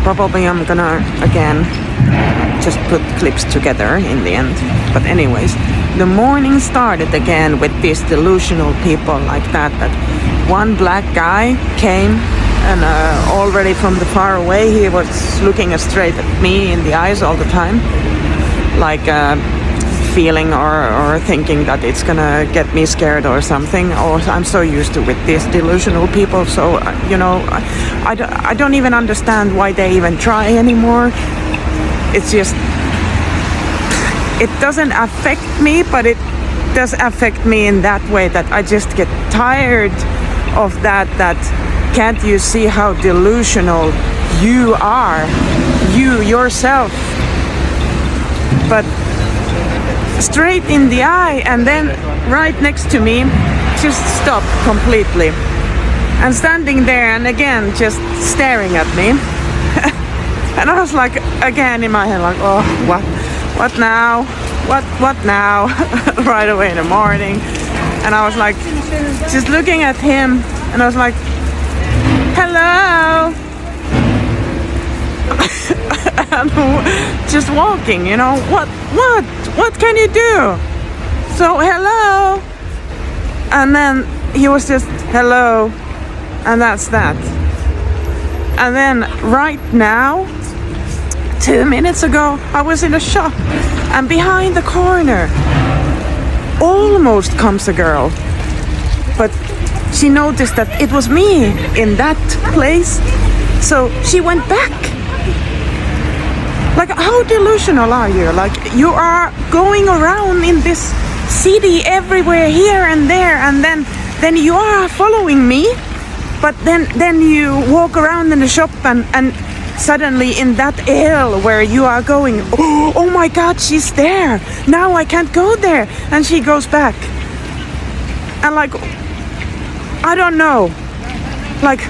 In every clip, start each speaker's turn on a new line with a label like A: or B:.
A: Probably I'm gonna again just put clips together in the end. But anyways, the morning started again with these delusional people like that one black guy came and already from the far away he was looking straight at me in the eyes all the time, like feeling or thinking that it's gonna get me scared or something. Or I'm so used to with these delusional people, so I don't even understand why they even try anymore. It's just, it doesn't affect me, but it does affect me in that way that I just get tired of that can't you see how delusional you are, you yourself, but straight in the eye, and then right next to me just stop completely and standing there and again just staring at me. And I was like, again in my head, like, oh, what now, what now? Right away in the morning. And I was like just looking at him and I was like, hello. And just walking, what can you do? So hello. And then he was just hello, and that's that. And then right now, 2 minutes ago, I was in a shop, and behind the corner almost comes a girl, but she noticed that it was me in that place, so she went back. Like, how delusional are you? Like, you are going around in this city everywhere, here and there, and then you are following me, but then you walk around in the shop and suddenly in that aisle where you are going, oh my God, she's there. Now I can't go there. And she goes back. And like, I don't know, like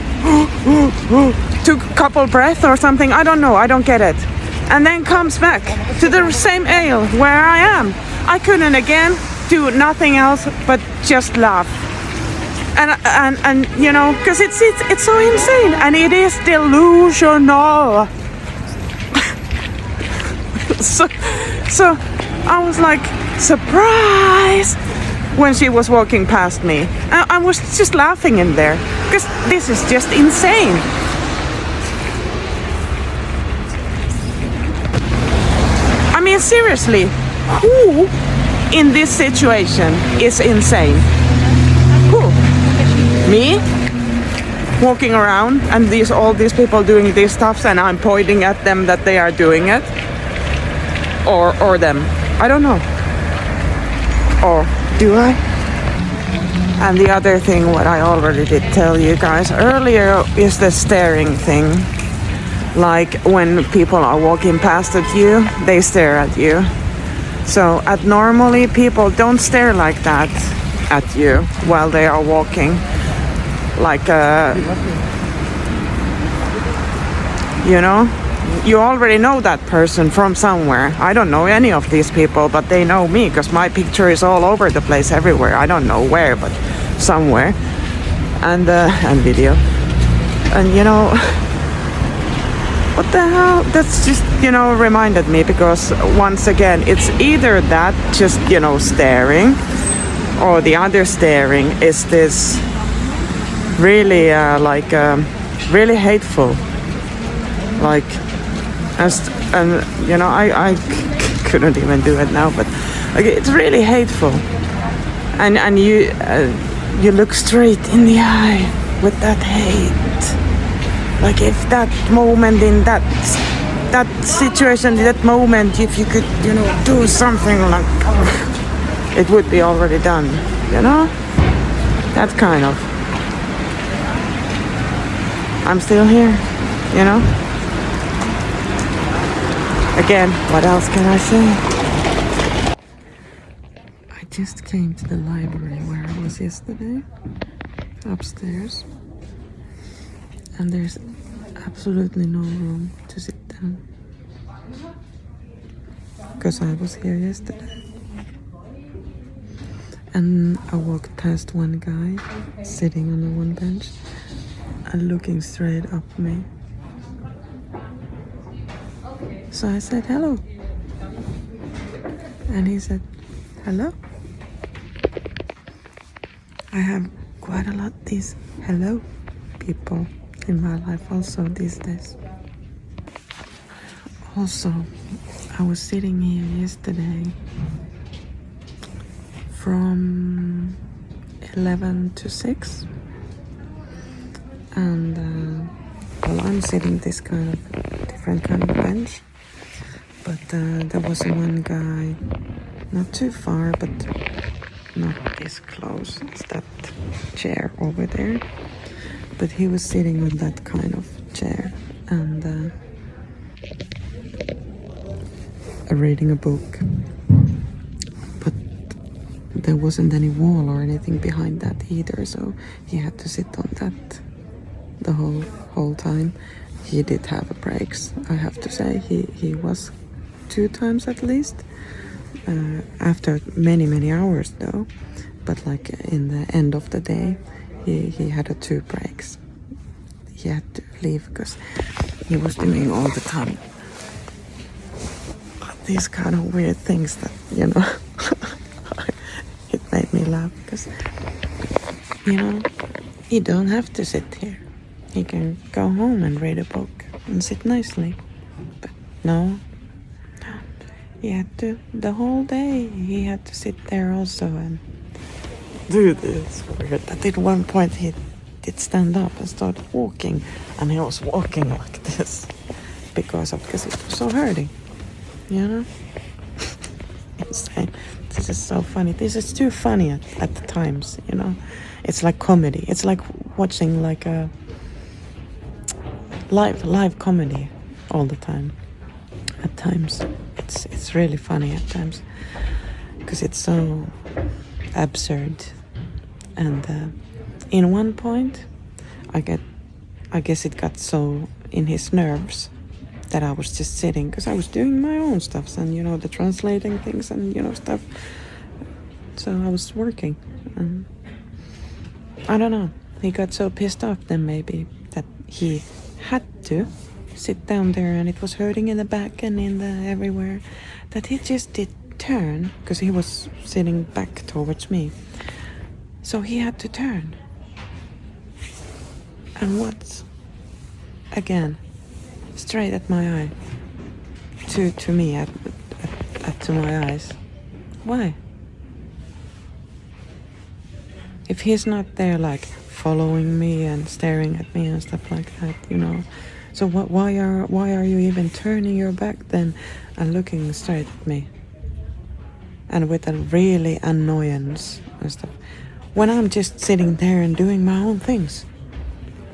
A: took a couple breaths or something. I don't know. I don't get it. And then comes back to the same aisle where I am. I couldn't again do nothing else but just laugh. And because it's so insane, and it is delusional. so I was like surprised when she was walking past me. I was just laughing in there because this is just insane. I mean, seriously, who in this situation is insane? Who? Me? Walking around and all these people doing these stuffs and I'm pointing at them that they are doing it? Or them? I don't know. Or do I? And the other thing, what I already did tell you guys earlier, is the staring thing. Like when people are walking past at you, they stare at you. So normally people don't stare like that at you while they are walking. Like, you already know that person from somewhere. I don't know any of these people, but they know me because my picture is all over the place everywhere. I don't know where, but somewhere. And video. And what the hell? That's just, reminded me, because once again, it's either that just, staring, or the other staring is this really, really hateful. Like, I couldn't even do it now, but it's really hateful. And you look straight in the eye with that hate. Like, if that moment in that situation, that moment, if you could, do something like, it would be already done, That kind of. I'm still here, Again, what else can I say? I just came to the library where I was yesterday, upstairs. And there's absolutely no room to sit down. Because I was here yesterday. And I walked past one guy sitting on the one bench. and looking straight up me. So I said hello. And he said, hello. I have quite a lot these hello people in my life also these days. Also, I was sitting here yesterday from 11 to 6 and well, I'm sitting this kind of different kind of bench, but there was one guy not too far but not this close as that chair over there, but he was sitting on that kind of chair and reading a book, but there wasn't any wall or anything behind that either, so he had to sit on that the whole time. He did have breaks, I have to say. He was 2 times at least after many hours though, but like in the end of the day he had 2 breaks. He had to leave because he was doing all the time these kind of weird things that, you know, it made me laugh because, you know, he don't have to sit here. He can go home and read a book and sit nicely. But no, he had to, the whole day he had to sit there also and do this weird. That at one point he did stand up and start walking, and he was walking like this because it was so hurting. You know? Insane. This is so funny. This is too funny at the times, you know? It's like comedy. It's like watching like a live comedy all the time. At times. It's really funny at times. Because it's so absurd. And in one point, I guess it got so in his nerves that I was just sitting, because I was doing my own stuff and, you know, the translating things and, you know, stuff. So I was working, and I don't know, he got so pissed off then maybe that he had to sit down there and it was hurting in the back and in the everywhere, that he just did turn, because he was sitting back towards me, so he had to turn. And what? Again, straight at my eye, to me, to my eyes. Why? If he's not there, like following me and staring at me and stuff like that, you know. So why are you even turning your back then and looking straight at me? And with a really annoyance and stuff, when I'm just sitting there and doing my own things,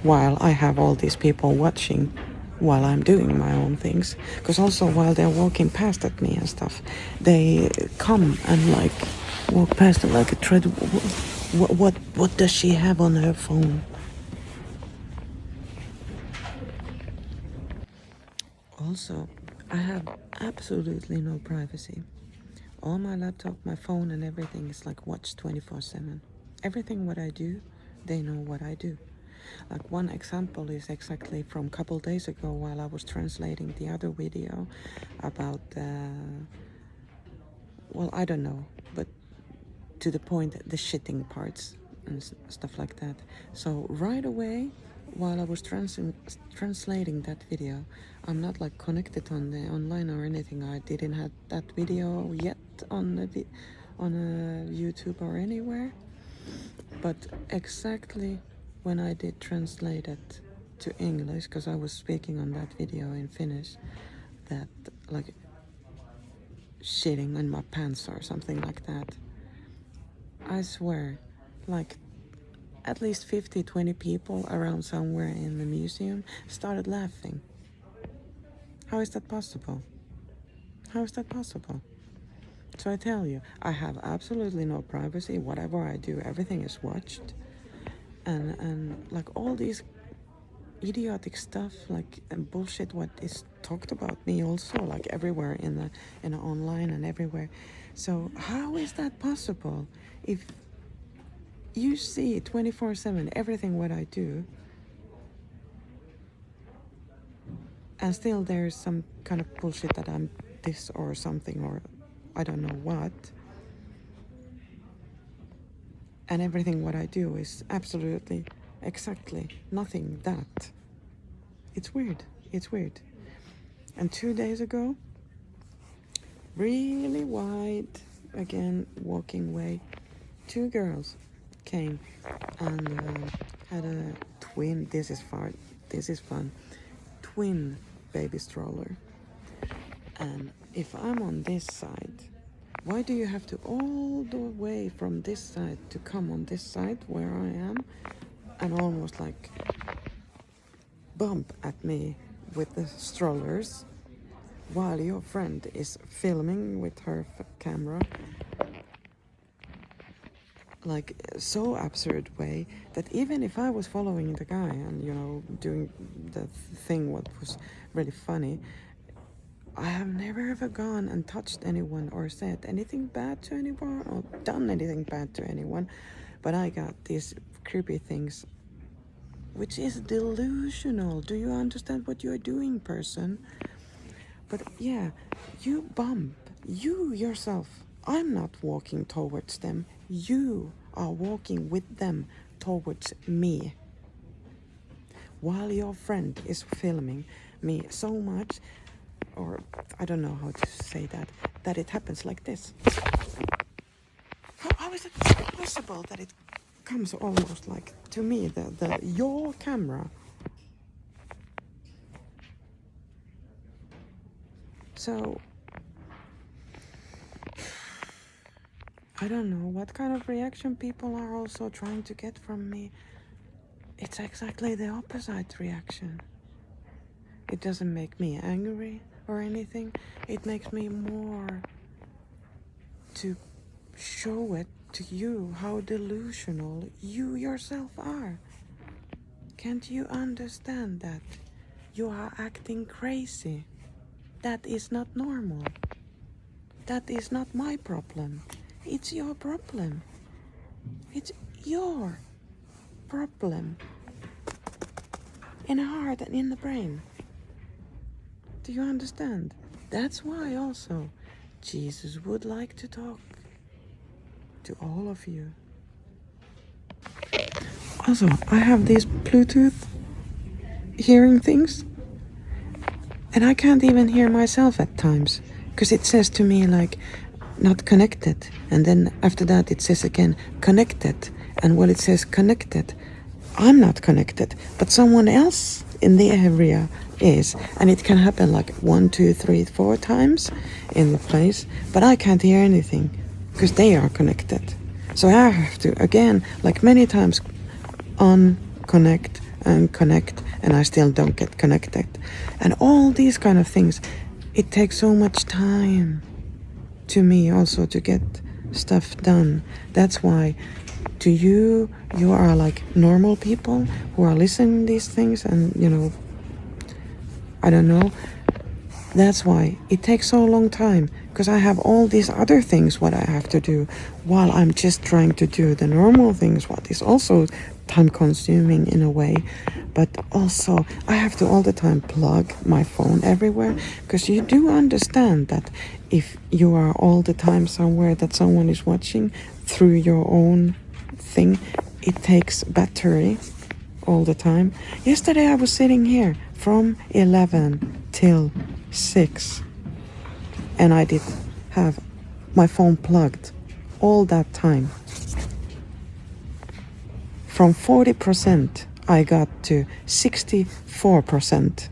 A: while I have all these people watching. While I'm doing my own things, because also while they're walking past at me and stuff, they come and like walk past and like try to what does she have on her phone? Also, I have absolutely no privacy. All my laptop, my phone and everything is like watched 24/7. Everything what I do, they know what I do. Like one example is exactly from a couple days ago while I was translating the other video about well, I don't know, but to the point, the shitting parts and stuff like that. So right away, while I was translating that video, I'm not like connected on the online or anything. I didn't have that video yet on the on YouTube or anywhere. But exactly when I did translate it to English, because I was speaking on that video in Finnish, that like shitting in my pants or something like that, I swear, like at least 50-20 people around somewhere in the museum started laughing. How is that possible? How is that possible? So I tell you, I have absolutely no privacy. Whatever I do, everything is watched. And like all these idiotic stuff, like and bullshit what is talked about me also, like everywhere in the online and everywhere. So how is that possible? If you see 24/7 everything what I do, And still there's some kind of bullshit that I'm this or something or I don't know what. And everything what I do is absolutely, exactly nothing that. It's weird. It's weird. And 2 days ago, really wide, again, walking way, 2 girls came and had a twin, this is fun, twin baby stroller. And if I'm on this side, why do you have to all the way from this side to come on this side where I am and almost like bump at me with the strollers while your friend is filming with her camera? Like so absurd way that even if I was following the guy and, you know, doing the thing what was really funny, I have never ever gone and touched anyone or said anything bad to anyone or done anything bad to anyone, but I got these creepy things, which is delusional. Do you understand what you're doing, person? But yeah, you bump, you yourself. I'm not walking towards them. You are walking with them towards me. While your friend is filming me so much, or I don't know how to say that it happens like this. How is it possible that it comes almost like to me, your camera? So I don't know what kind of reaction people are also trying to get from me. It's exactly the opposite reaction. It doesn't make me angry or anything. It makes me more to show it to you how delusional you yourself are. Can't you understand that? You are acting crazy. That is not normal. That is not my problem. It's your problem. It's your problem. In the heart and in the brain. Do you understand? That's why also Jesus would like to talk to all of you. Also, I have these Bluetooth hearing things, and I can't even hear myself at times, because it says to me like not connected, and then after that it says again connected, and when it says connected, I'm not connected, but someone else in the area is, and it can happen like 1, 2, 3, 4 times in the place, but I can't hear anything because they are connected. So I have to again, like many times, unconnect and connect, and I still don't get connected. And all these kind of things, it takes so much time to me also to get stuff done. That's why to you are like normal people who are listening to these things, and you know, I don't know, that's why it takes so long time, because I have all these other things what I have to do while I'm just trying to do the normal things, what is also time consuming in a way. But also I have to all the time plug my phone everywhere, because you do understand that if you are all the time somewhere that someone is watching through your own thing, it takes battery all the time. Yesterday I was sitting here from 11 till 6, and I did have my phone plugged all that time. From 40% I got to 64%.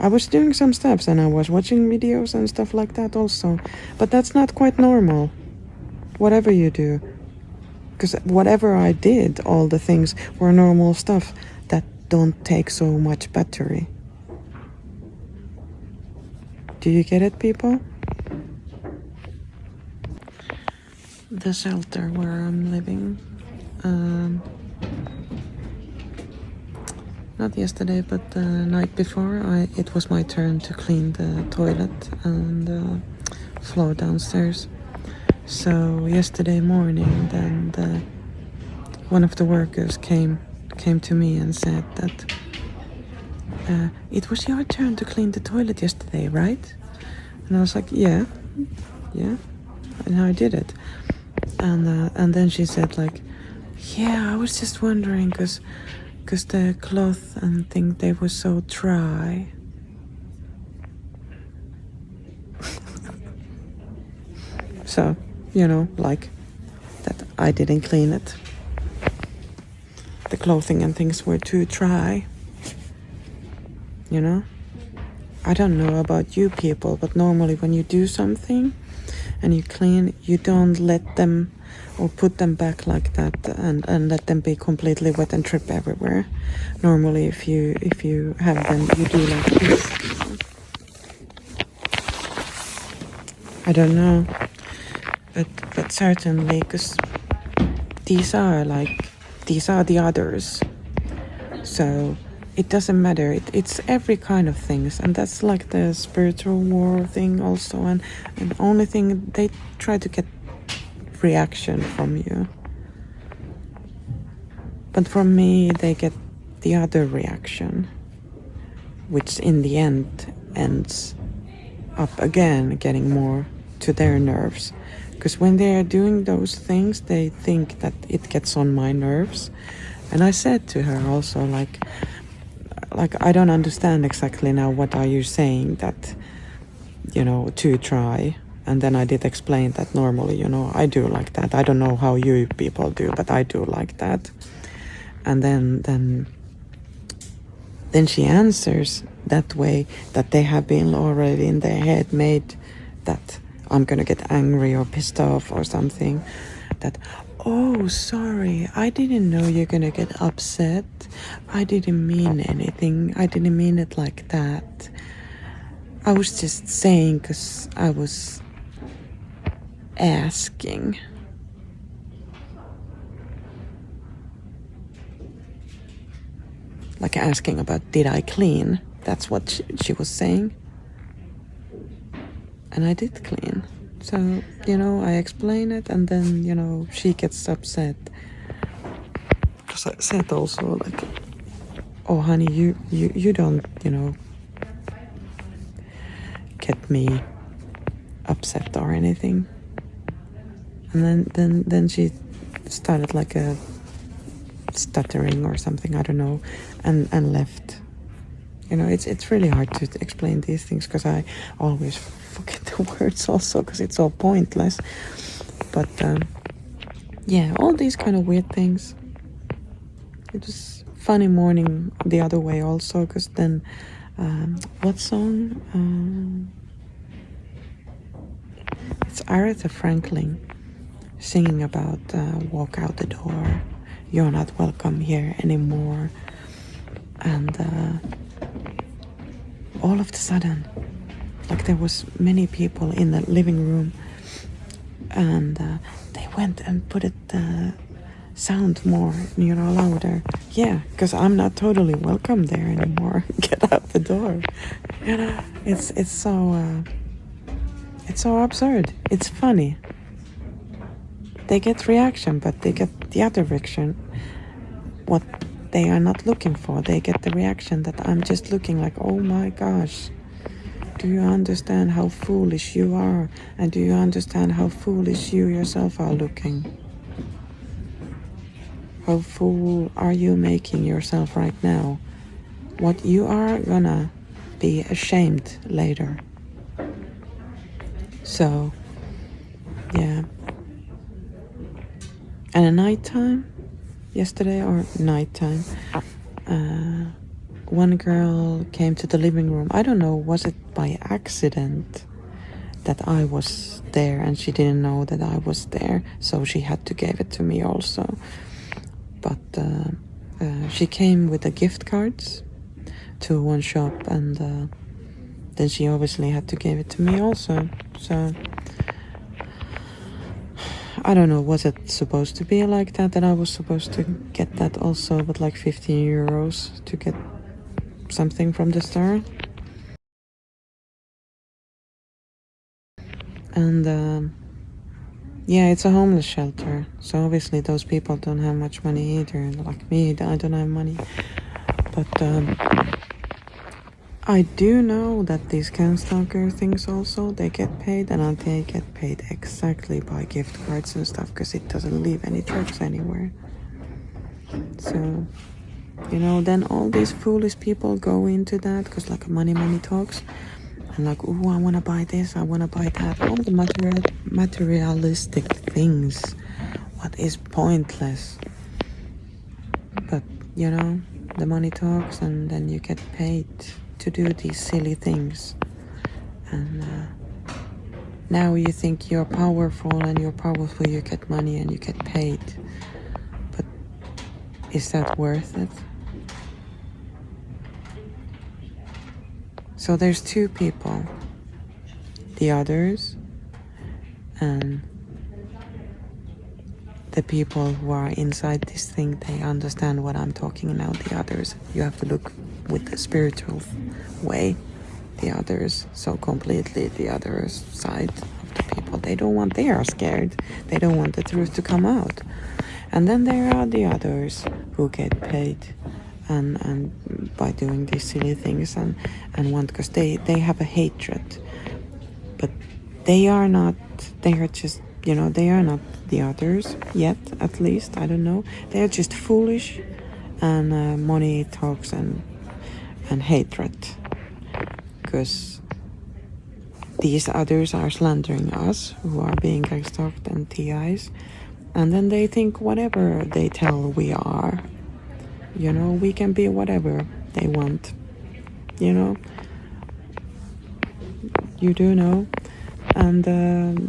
A: I was doing some steps and I was watching videos and stuff like that also, but that's not quite normal, whatever you do. Because whatever I did, all the things were normal stuff that don't take so much battery. Do you get it, people? The shelter where I'm living. Not yesterday, but the night before, it was my turn to clean the toilet and the floor downstairs. So yesterday morning, then one of the workers came to me and said that it was your turn to clean the toilet yesterday, right? And I was like, yeah, and I did it. And then she said like, yeah, I was just wondering because the cloth and thing, they were so dry. So, like that I didn't clean it. The clothing and things were too dry. I don't know about you people, but normally when you do something and you clean, you don't let them or put them back like that and let them be completely wet and drip everywhere. Normally if you have them, you do like this. I don't know, but certainly, because these are the others, so it doesn't matter. It's every kind of things, and that's like the spiritual war thing also. And the only thing, they try to get reaction from you, but from me they get the other reaction, which in the end ends up again getting more to their nerves. Because when they are doing those things, they think that it gets on my nerves. And I said to her also, like I don't understand exactly now, what are you saying that, to try. And then I did explain that normally, I do like that. I don't know how you people do, but I do like that. And then she answers that way, that they have been already in their head made that I'm gonna get angry or pissed off or something. That, oh, sorry, I didn't know you're gonna get upset. I didn't mean anything. I didn't mean it like that. I was just saying because I was asking. Like asking about, did I clean? That's what she was saying. And I did clean. So, I explain it, and then, she gets upset. Because I said also, like, oh, honey, you don't, get me upset or anything. And then she started like a stuttering or something, I don't know, and left. It's really hard to explain these things because I always forget the words also because it's all pointless. But yeah, all these kind of weird things. It was funny morning the other way also, because then what song? It's Aretha Franklin singing about walk out the door, you're not welcome here anymore. And all of a sudden, like there was many people in the living room, and they went and put it sound more, louder. Yeah, because I'm not totally welcome there anymore. Get out the door. It's so absurd. It's funny. They get reaction, but they get the other reaction. What they are not looking for. They get the reaction that I'm just looking like, oh my gosh. Do you understand how foolish you are? And do you understand how foolish you yourself are looking? How fool are you making yourself right now? What you are gonna be ashamed later. So, yeah. And at nighttime, yesterday or nighttime, one girl came to the living room. I don't know, was it by accident that I was there and she didn't know that I was there, so she had to give it to me also. But she came with the gift cards to one shop, and then she obviously had to give it to me also. So I don't know, was it supposed to be like that I was supposed to get that also, but like 15 euros to get something from the store? And yeah, it's a homeless shelter, so obviously those people don't have much money either. Like me, I don't have money. But I do know that these Camstalker things also, they get paid, and they get paid exactly by gift cards and stuff, because it doesn't leave any tracks anywhere. So, you know, then all these foolish people go into that, because like money talks, and like, oh, I want to buy this, I want to buy that, all the materialistic things, what is pointless. But, you know, the money talks, and then you get paid to do these silly things. And now you think you're powerful, and you're powerful, you get money and you get paid. But is that worth it? So there's two people, the others and the people who are inside this thing. They understand what I'm talking now. The others, you have to look with the spiritual way. The others, so completely the other side of the people, they are scared, they don't want the truth to come out. And then there are the others who get paid and by doing these silly things and want, because they have a hatred, but they are just, you know, they are not the others yet, at least, I don't know. They are just foolish, and money talks and hatred, because these others are slandering us who are being stalked and TIs, and then they think whatever they tell we are, you know, we can be whatever they want, you know, you do know. And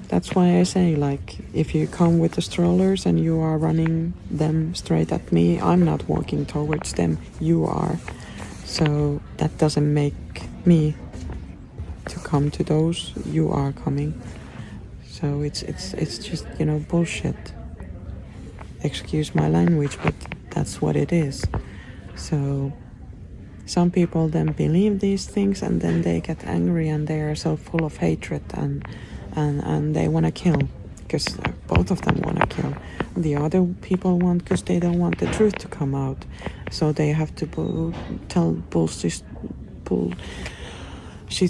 A: that's why I say, like, if you come with the strollers and you are running them straight at me, I'm not walking towards them, you are. So that doesn't make me to come to those, you are coming. So it's just, you know, bullshit. Excuse my language, but that's what it is. So some people then believe these things, and then they get angry, and they are so full of hatred, and they want to kill, because both of them want to kill. The other people want, because they don't want the truth to come out, so they have to tell bullshit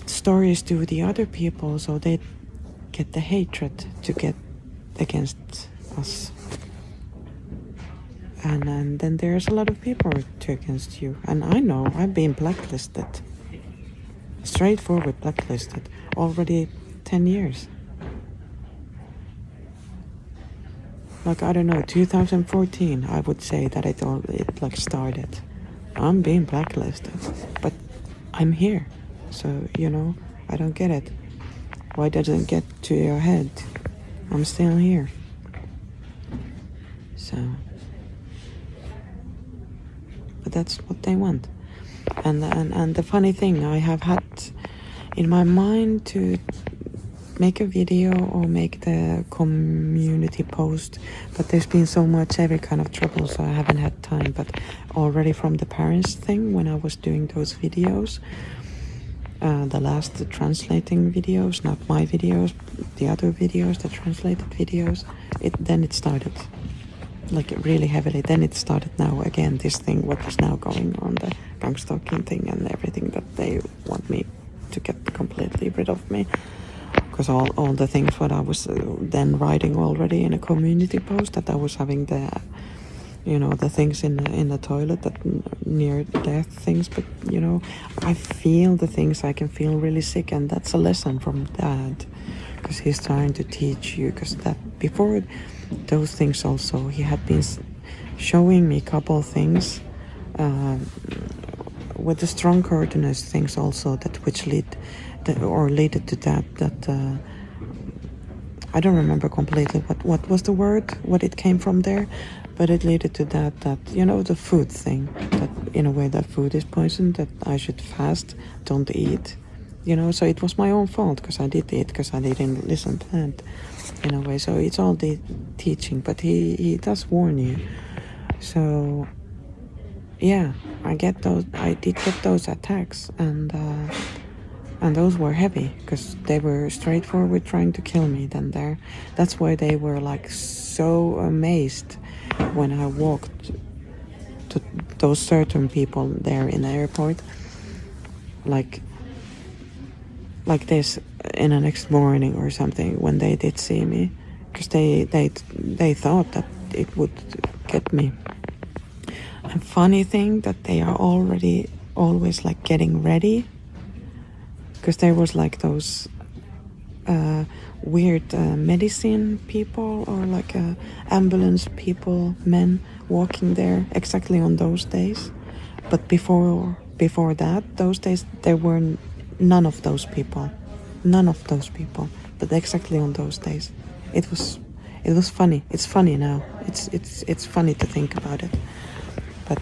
A: stories to the other people, so they get the hatred to get against us. And then there's a lot of people against you. And I know I've been blacklisted. Straightforward blacklisted. Already 10 years. Like, I don't know, 2014, I would say that it like started. I'm being blacklisted. But I'm here. So, you know, I don't get it. Why doesn't it get to your head? I'm still here. So... but that's what they want. And the funny thing, I have had in my mind to make a video or make the community post, but there's been so much every kind of trouble, so I haven't had time. But already from the parents thing, when I was doing those videos, the last translating videos, not my videos, the other videos, the translated videos, then it started. Like really heavily. Then it started now again, this thing, what is now going on, the gang stalking thing and everything, that they want me to get completely rid of me. Because all the things what I was then writing already in a community post, that I was having the, you know, the things in the toilet, that near death things, but you know, I feel the things, I can feel really sick, and that's a lesson from Dad, because he's trying to teach you, because that before those things also, he had been showing me a couple things with the strong coordinates things also, that which led to that I don't remember completely what was the word, what it came from there, but it led to that you know, the food thing, that in a way that food is poison, that I should fast, don't eat, you know. So it was my own fault, because I did eat, because I didn't listen to that in a way. So it's all the teaching, but he does warn you. So yeah, I did get those attacks, and those were heavy, because they were straightforward trying to kill me then there. That's why they were like so amazed when I walked to those certain people there in the airport, like this in the next morning or something when they did see me, because they thought that it would get me. And funny thing that they are already always like getting ready, because there was like those weird medicine people or like ambulance people, men walking there exactly on those days. But before that, those days, there were none of those people. But exactly on those days, it was funny. It's funny now. It's funny to think about it. But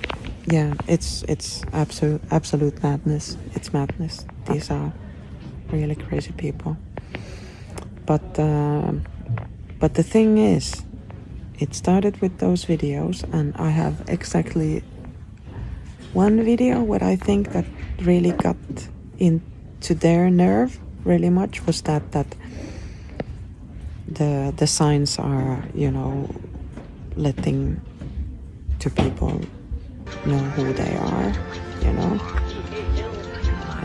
A: yeah, it's absolute madness. It's madness. These are really crazy people. But the thing is, it started with those videos, and I have exactly one video what I think that really got into their nerve really much was that the signs are, you know, letting to people know who they are, you know.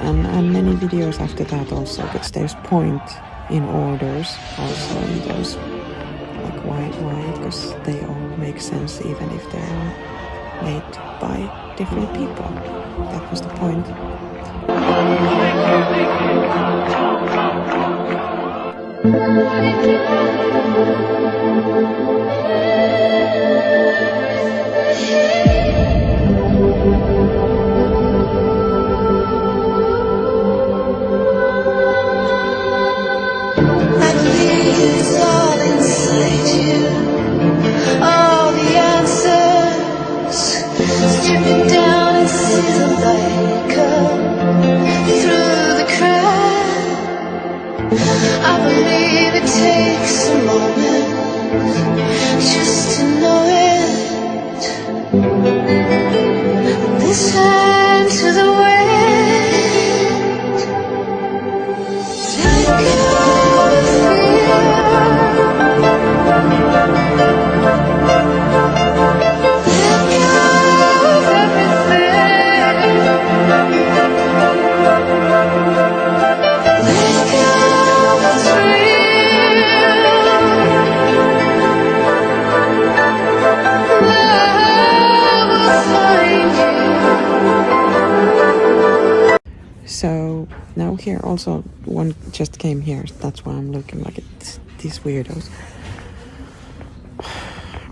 A: And many videos after that also, because there's point in orders also in those, like why, because they all make sense even if they are made by different people. That was the point. So now here also one just came here. That's why I'm looking like it's these weirdos.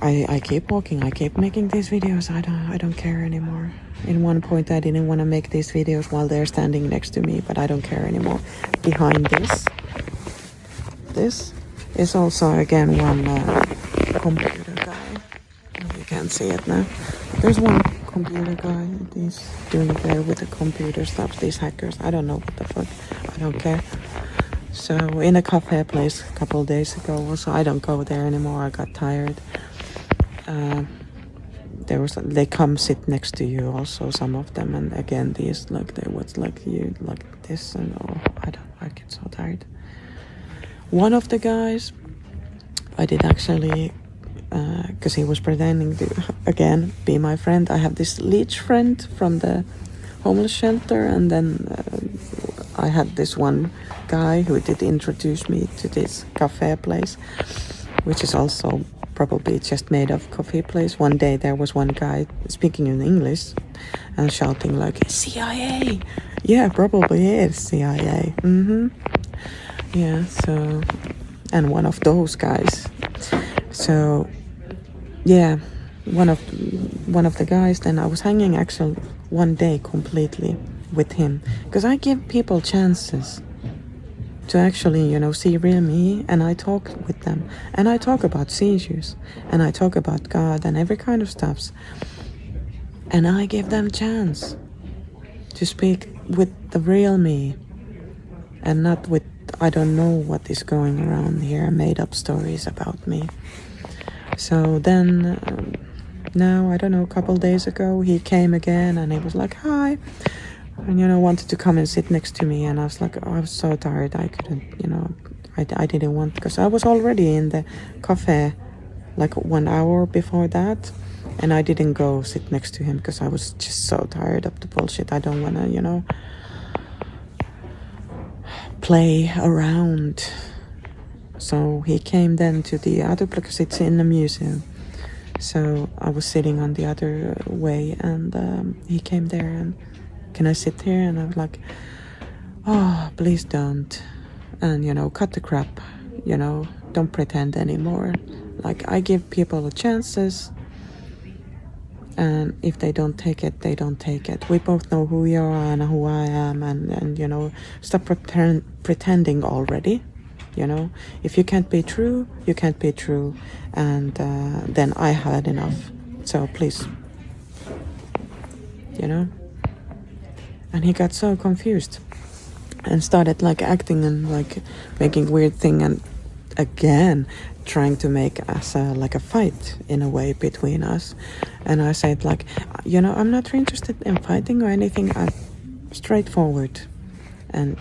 A: I keep walking. I keep making these videos. I don't care anymore. In one point, I didn't want to make these videos while they're standing next to me, but I don't care anymore. Behind this is also again one computer guy. You can't see it now. There's one computer guy. He's doing there with the computer stuff. These hackers. I don't know what the fuck. I don't care. So in a cafe place a couple of days ago also, I don't go there anymore. I got tired. They come sit next to you also, some of them, and again these like they was like you like this, and I get so tired. One of the guys I did actually, because he was pretending to again be my friend. I have this leech friend from the homeless shelter, and then I had this one guy who did introduce me to this cafe place, which is also probably just made of coffee place. One day there was one guy speaking in English and shouting like, CIA! Yeah, probably is CIA. Yeah, so, and one of those guys. So, yeah, one of the guys, then I was hanging actually one day completely with him, because I give people chances to actually, you know, see real me, and I talk with them, and I talk about seizures, and I talk about God and every kind of stuffs, and I give them chance to speak with the real me, and not with I don't know what is going around here, made up stories about me. So then now, I don't know, a couple days ago he came again, and he was like, hi, and, you know, wanted to come and sit next to me, and I was like, oh, I was so tired, I couldn't, you know, I didn't want, because I was already in the cafe like 1 hour before that, and I didn't go sit next to him because I was just so tired of the bullshit. I don't want to, you know, play around. So he came then to the other, because it's in the museum. So I was sitting on the other way, and he came there and, can I sit here? And I was like, oh, please don't. And, cut the crap, don't pretend anymore. Like, I give people chances, and if they don't take it, they don't take it. We both know who you are and who I am, and stop pretending already. If you can't be true, you can't be true, and then I had enough. So please, and he got so confused and started like acting and like making weird thing, and again trying to make us like a fight in a way between us. And I said like, I'm not interested in fighting or anything. I'm straightforward. And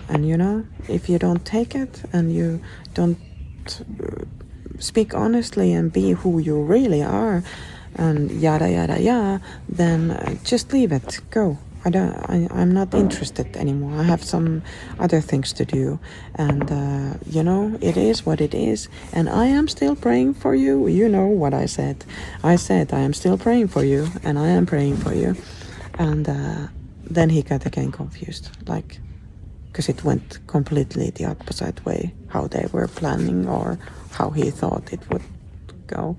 A: if you don't take it and you don't speak honestly and be who you really are and yada yada yada, then just leave it. Go. I'm not interested anymore. I have some other things to do, and it is what it is, and I am still praying for you. You know what I said. I said I am still praying for you, and I am praying for you. And then he got again confused, like, because it went completely the opposite way how they were planning or how he thought it would go.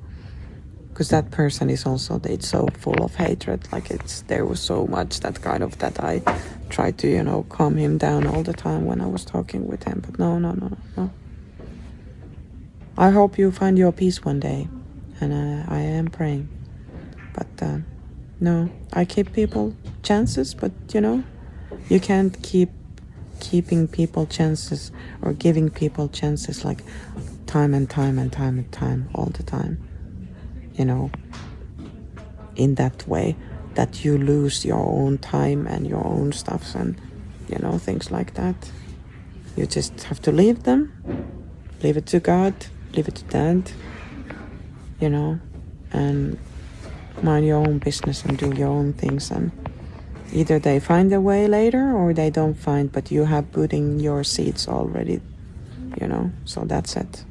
A: Because that person is also, it's so full of hatred. Like, there was so much that I tried to calm him down all the time when I was talking with him. But no. I hope you find your peace one day, and I am praying. But no, I give people chances, but you can't keeping people chances or giving people chances like time and time all the time. In that way that you lose your own time and your own stuff and, things like that. You just have to leave them, leave it to God, leave it to Dad, and mind your own business and do your own things. And either they find a way later or they don't find, but you have put in your seeds already, so that's it.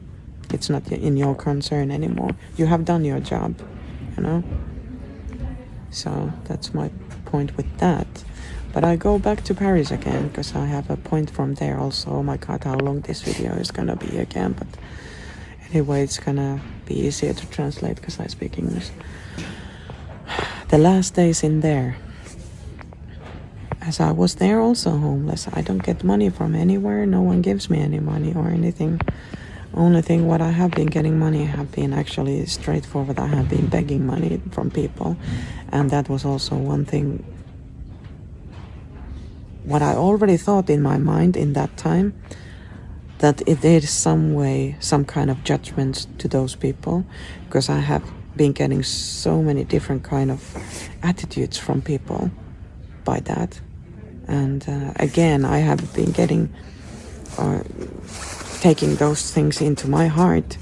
A: It's not in your concern anymore. You have done your job, So that's my point with that. But I go back to Paris again because I have a point from there also. Oh my God, how long this video is gonna be again. But anyway, it's gonna be easier to translate because I speak English. The last days in there. As I was there also homeless. I don't get money from anywhere. No one gives me any money or anything. Only thing what I have been getting money have been actually straightforward. I have been begging money from people, and that was also one thing what I already thought in my mind in that time, that it is some kind of judgment to those people, because I have been getting so many different kind of attitudes from people by that. And again, I have been getting taking those things into my heart,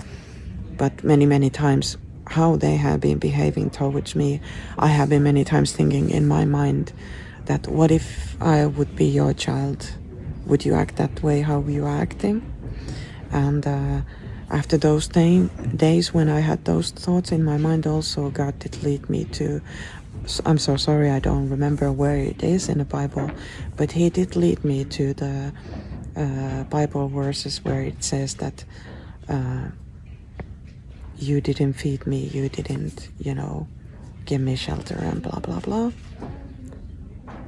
A: but many times how they have been behaving towards me, I have been many times thinking in my mind that what if I would be your child? Would you act that way how you are acting? And after those days when I had those thoughts in my mind, also God did lead me to, I'm so sorry I don't remember where it is in the Bible, but he did lead me to the Bible verses where it says that you didn't feed me, you didn't, give me shelter and blah blah blah.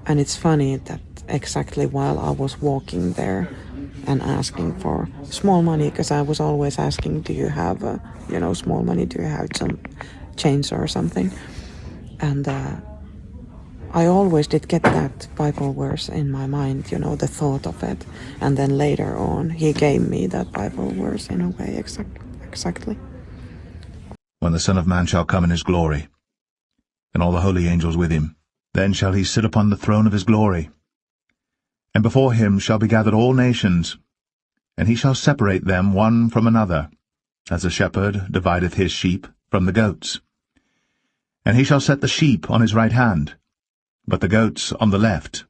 A: And it's funny that exactly while I was walking there and asking for small money, because I was always asking, do you have small money, do you have some change or something? And I always did get that Bible verse in my mind, the thought of it. And then later on, he gave me that Bible verse in a way, exactly.
B: When the Son of Man shall come in his glory, and all the holy angels with him, then shall he sit upon the throne of his glory. And before him shall be gathered all nations, and he shall separate them one from another, as a shepherd divideth his sheep from the goats. And he shall set the sheep on his right hand, but the goats on the left.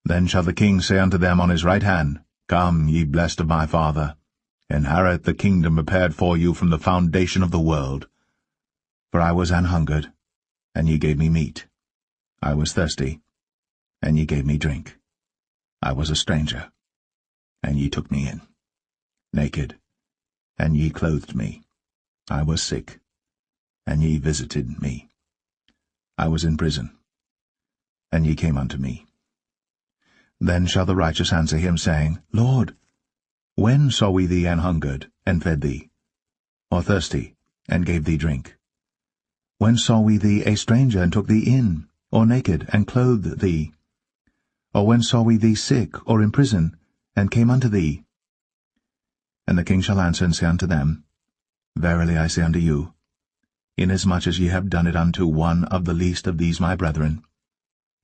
B: Then shall the king say unto them on his right hand, Come, ye blessed of my Father, inherit the kingdom prepared for you from the foundation of the world. For I was an hungered, and ye gave me meat. I was thirsty, and ye gave me drink. I was a stranger, and ye took me in. Naked, and ye clothed me. I was sick, and ye visited me. I was in prison, and ye came unto me. Then shall the righteous answer him, saying, Lord, when saw we thee an hungered, and fed thee, or thirsty, and gave thee drink? When saw we thee a stranger, and took thee in, or naked, and clothed thee? Or when saw we thee sick, or in prison, and came unto thee? And the king shall answer and say unto them, Verily I say unto you, inasmuch as ye have done it unto one of the least of these my brethren,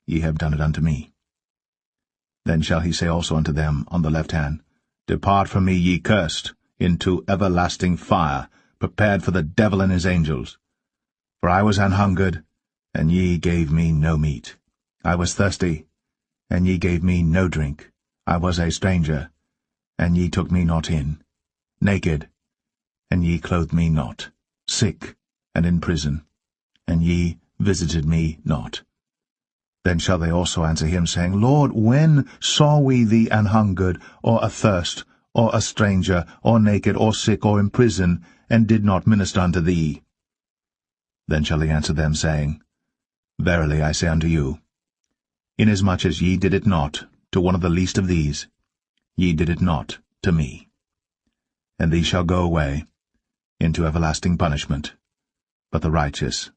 B: ye have done it unto me. Then shall he say also unto them on the left hand, Depart from me, ye cursed, into everlasting fire, prepared for the devil and his angels. For I was an hungered, and ye gave me no meat. I was thirsty, and ye gave me no drink. I was a stranger, and ye took me not in. Naked, and ye clothed me not. Sick, and in prison, and ye visited me not. Then shall they also answer him, saying, Lord, when saw we thee an hungered, or athirst, or a stranger, or naked, or sick, or in prison, and did not minister unto thee? Then shall he answer them, saying, Verily I say unto you, inasmuch as ye did it not to one of the least of these, ye did it not to me. And these shall go away into everlasting punishment, but the righteous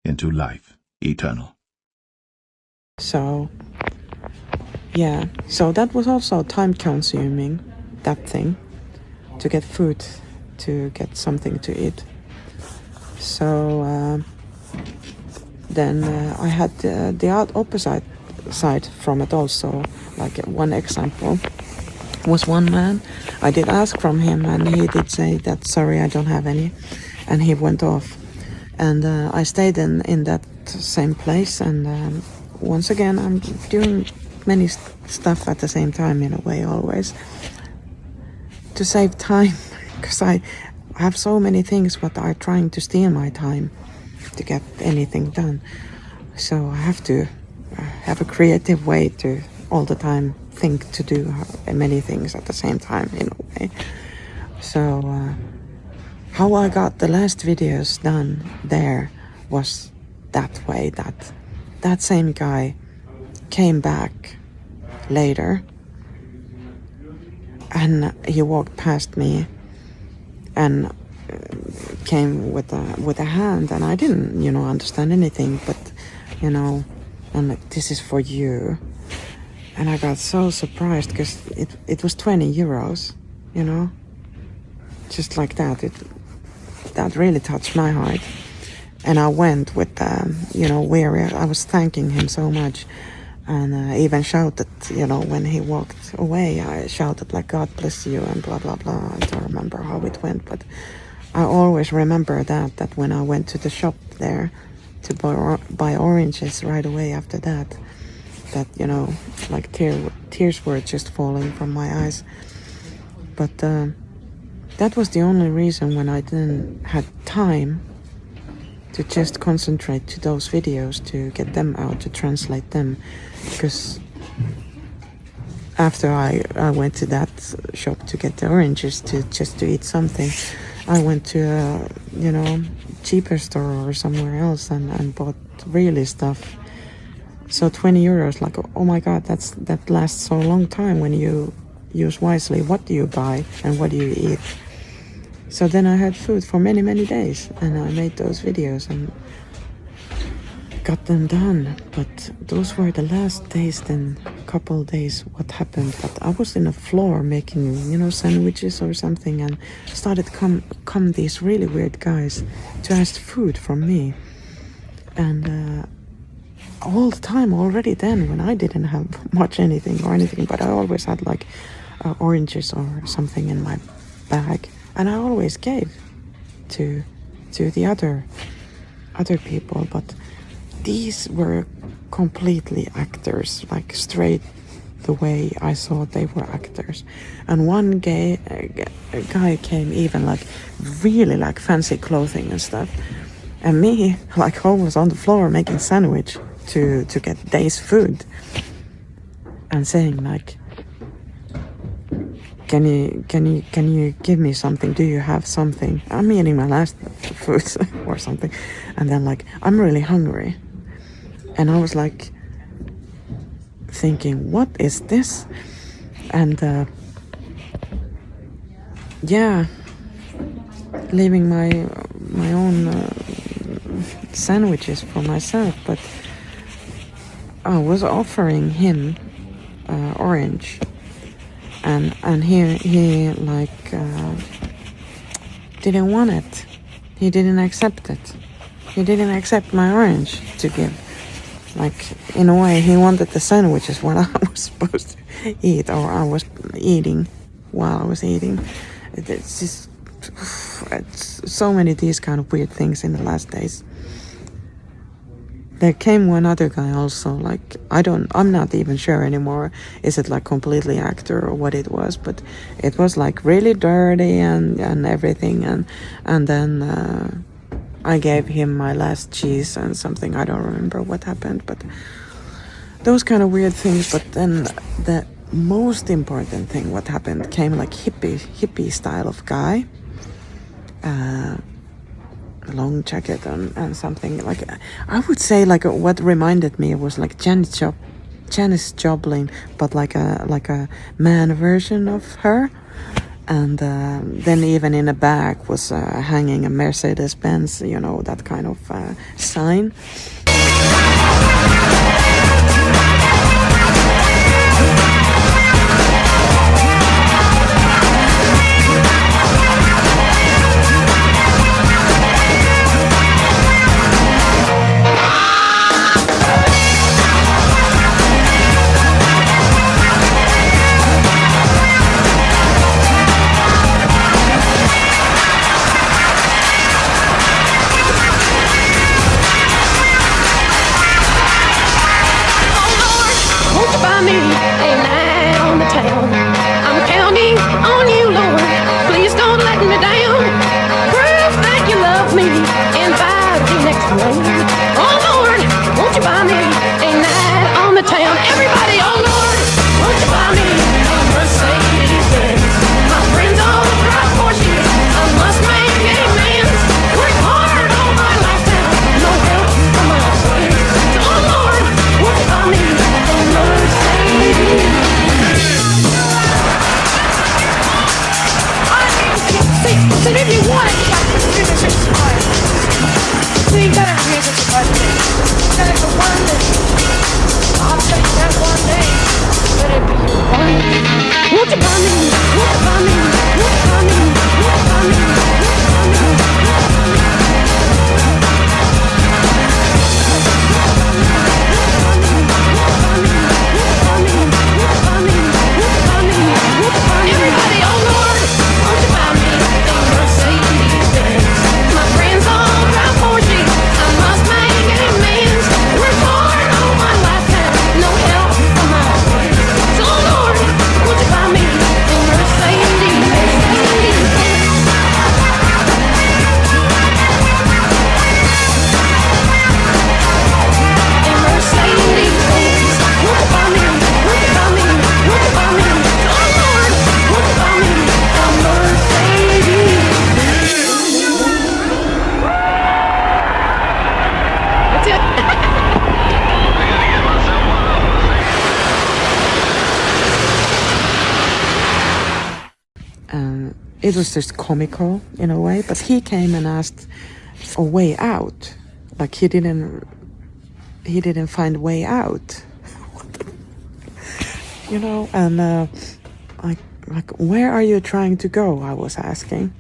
B: into life eternal.
A: So, yeah, so that was also time-consuming, that thing, to get food, to get something to eat. So then I had the opposite side from it also. Like one example was one man. I did ask from him, and he did say that, sorry, I don't have any, and he went off. And I stayed in that same place, and once again, I'm doing many stuff at the same time, in a way, always, to save time, because I have so many things what are trying to steal my time to get anything done. So I have to have a creative way to all the time think to do many things at the same time, in a way. So how I got the last videos done there was that way, that same guy came back later, and he walked past me and came with a hand, and I didn't, understand anything, but, I'm like, this is for you. And I got so surprised, because it was 20 euros, just like that. That really touched my heart. And I went with, weary. I was thanking him so much. And I even shouted, when he walked away, I shouted like, God bless you, and blah, blah, blah. I don't remember how it went, but I always remember that when I went to the shop there to buy oranges right away after that, like tears were just falling from my eyes. But that was the only reason when I didn't have time to just concentrate to those videos, to get them out, to translate them, because after I went to that shop to get the oranges to eat something, I went to a cheaper store or somewhere else and bought really stuff. So 20 euros, like, oh my god, that lasts so long time when you use wisely. What do you buy and what do you eat? So then I had food for many, many days, and I made those videos and got them done. But those were the last days, then a couple days, what happened. But I was in the floor making, sandwiches or something, and started come these really weird guys to ask food from me. And all the time already then, when I didn't have much anything, but I always had like oranges or something in my bag. And I always gave to the other people, but these were completely actors, like straight the way I saw they were actors. And one guy came even like really like fancy clothing and stuff. And me, like homeless on the floor making sandwich to get day's food. And saying like, can you give me something? Do you have something? I'm eating my last food or something. And then like, I'm really hungry. And I was like thinking, what is this? And yeah, leaving my own sandwiches for myself, but I was offering him orange, and he like didn't want it. He didn't accept it. He didn't accept my orange to give. Like, in a way, he wanted the sandwiches what I was supposed to eat, or I was eating while I was eating. It's just, it's so many these kind of weird things in the last days. There came one other guy also, like, I'm not even sure anymore, is it like completely actor or what it was, but it was like really dirty and everything, and then I gave him my last cheese and something, I don't remember what happened, but those kind of weird things. But then the most important thing what happened came like hippie style of guy, long jacket and something like, I would say like what reminded me was like Janis Joplin, but like a man version of her. And then even in the back was hanging a Mercedes-Benz, you know, that kind of sign. It was just comical in a way, but he came and asked a way out. Like he didn't find way out. You know, and like where are you trying to go? I was asking.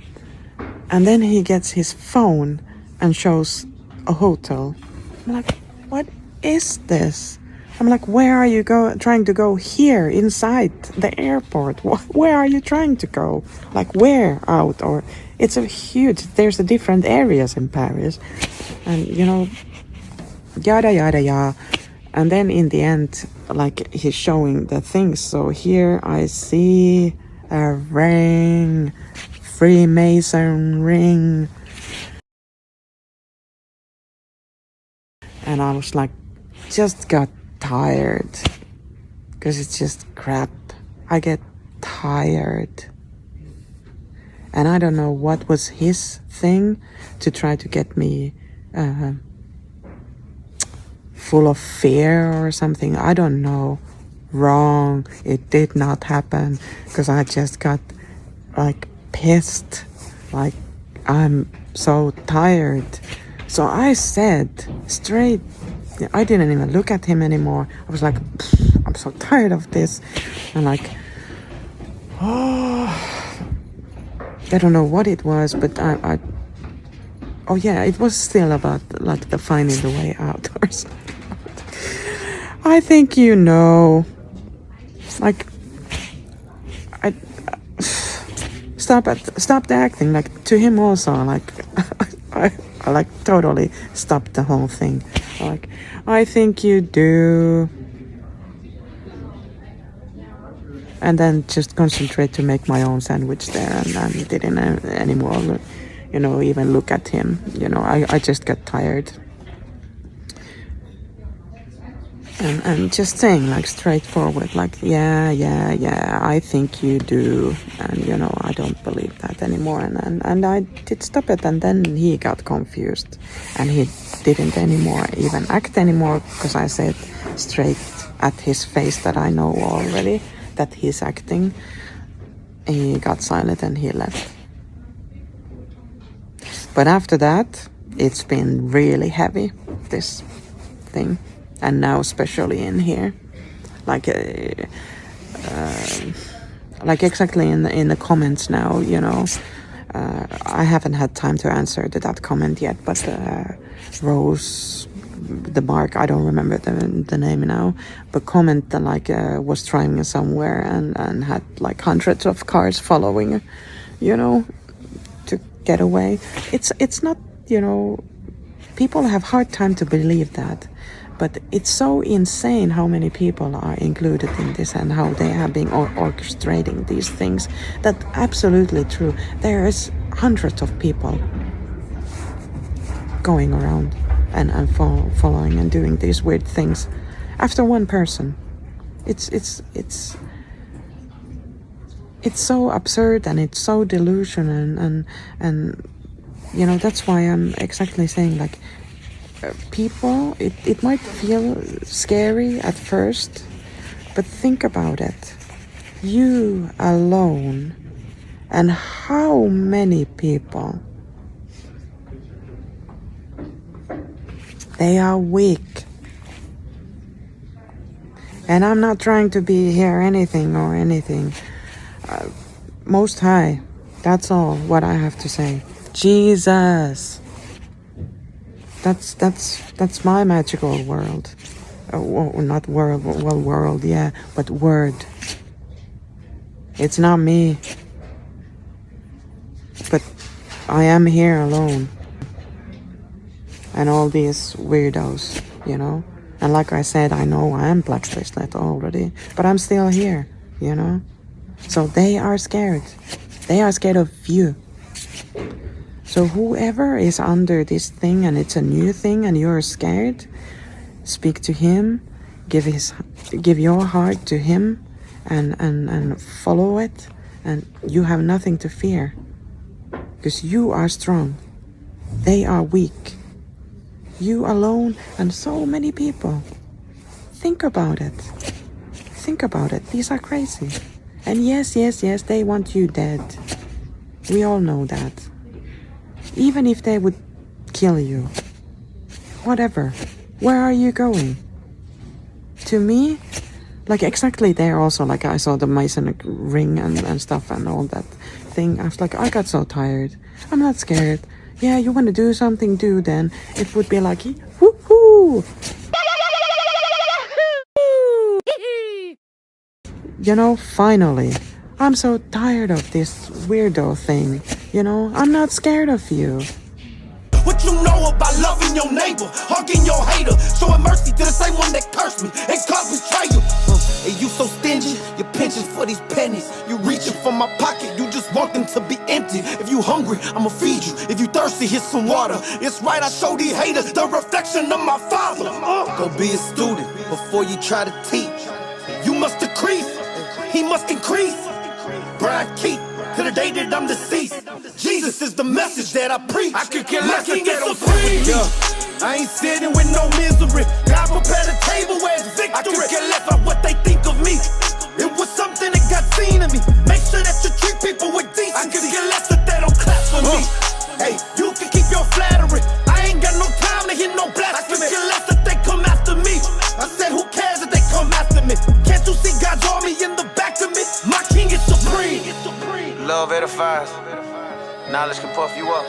A: And then he gets his phone and shows a hotel. I'm like, what is this? I'm like, where are you trying to go here inside the airport? Where are you trying to go? Like where out? Or it's there's a different areas in Paris. And you know, yada yada yada. And then in the end, like, he's showing the things. So here I see a ring, Freemason ring. And I was like, just got tired. Because it's just crap. I get tired. And I don't know what was his thing to try to get me full of fear or something. I don't know. Wrong. It did not happen. Because I just got like pissed. Like, I'm so tired. So I said straight, I didn't even look at him anymore. I was like, I'm so tired of this. And like, I don't know what it was, but I oh yeah, it was still about like the finding the way out or something. I think you know, like, I stop the acting, like, to him also, like, I like totally stopped the whole thing. Like, I think you do. And then just concentrate to make my own sandwich there, and didn't anymore, you know, even look at him. You know, I just got tired. And just saying, like, straightforward, like, yeah, I think you do. And, you know, I don't believe that anymore. And I did stop it, and then he got confused. And he didn't anymore even act anymore, because I said straight at his face that I know already that he's acting. He got silent and he left. But after that, it's been really heavy, this thing. And now especially in here, like exactly in the comments now, you know, I haven't had time to answer to that comment yet, but Rose, the Mark, I don't remember the name now, but comment that like was driving somewhere and had like hundreds of cars following, you know, to get away. It's not, you know, people have hard time to believe that. But it's so insane how many people are included in this and how they have been orchestrating these things. That's absolutely true. There is hundreds of people going around and following and doing these weird things after one person. It's so absurd and it's so delusional and you know, that's why I'm exactly saying, like, people, it might feel scary at first, but think about it. You alone, and how many people, they are weak. And I'm not trying to be here anything. Most High, that's all what I have to say. Jesus. That's my magical world. Not world, well, world, yeah, but word. It's not me. But I am here alone. And all these weirdos, you know. And like I said, I know I am Black Bracelet already, but I'm still here, you know. So they are scared. They are scared of you. So whoever is under this thing and it's a new thing and you're scared, speak to him, give your heart to him and follow it, and you have nothing to fear. Because you are strong. They are weak. You alone and so many people. Think about it. Think about it. These are crazy. And yes, they want you dead. We all know that. Even if they would kill you. Whatever. Where are you going? To me, like exactly there also, like I saw the Mason ring and stuff and all that thing. I was like, I got so tired. I'm not scared. Yeah, you want to do something, do then. It would be like, woohoo! You know, finally. I'm so tired of this weirdo thing. You know, I'm not scared of you.
C: What you know about by loving your neighbor, hugging your hater, showing mercy to the same one that cursed me and caused betrayal. And you so stingy, your pensions for these pennies. You reaching for my pocket, you just want them to be empty. If you hungry, I'ma feed you. If you thirsty, here's some water. It's right, I show these haters the reflection of my father. Go be a student before you try to teach. You must decrease, he must increase. Brian Keith, to the day that I'm deceased. Jesus is the message that I preach. I could care less if they don't supreme. Yeah, I ain't sitting with no misery. God prepared a table where it's victory. I could care less about what they think of me. It was something that got seen in me. Make sure that you treat people with decency. I could care less if they don't clap for me. Hey, you can keep your flattery. I ain't got no time to hear no blasphemy. I could care less if they come after me. I said, who cares if they come after me? Can't you see God's army in the back of me? My king is supreme.
D: Love edifies. Knowledge can puff you up.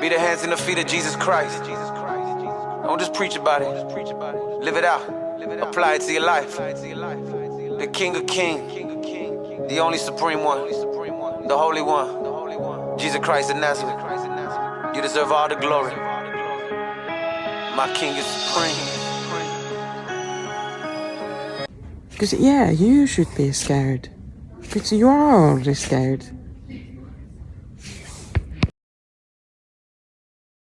D: Be the hands and the feet of Jesus Christ. Don't just preach about it. Live it out. Apply it to your life. The King of Kings, the only supreme one, the Holy One, Jesus Christ of Nazareth. You deserve all the glory. My King is supreme.
A: Because, yeah, you should be scared. Because you are already scared.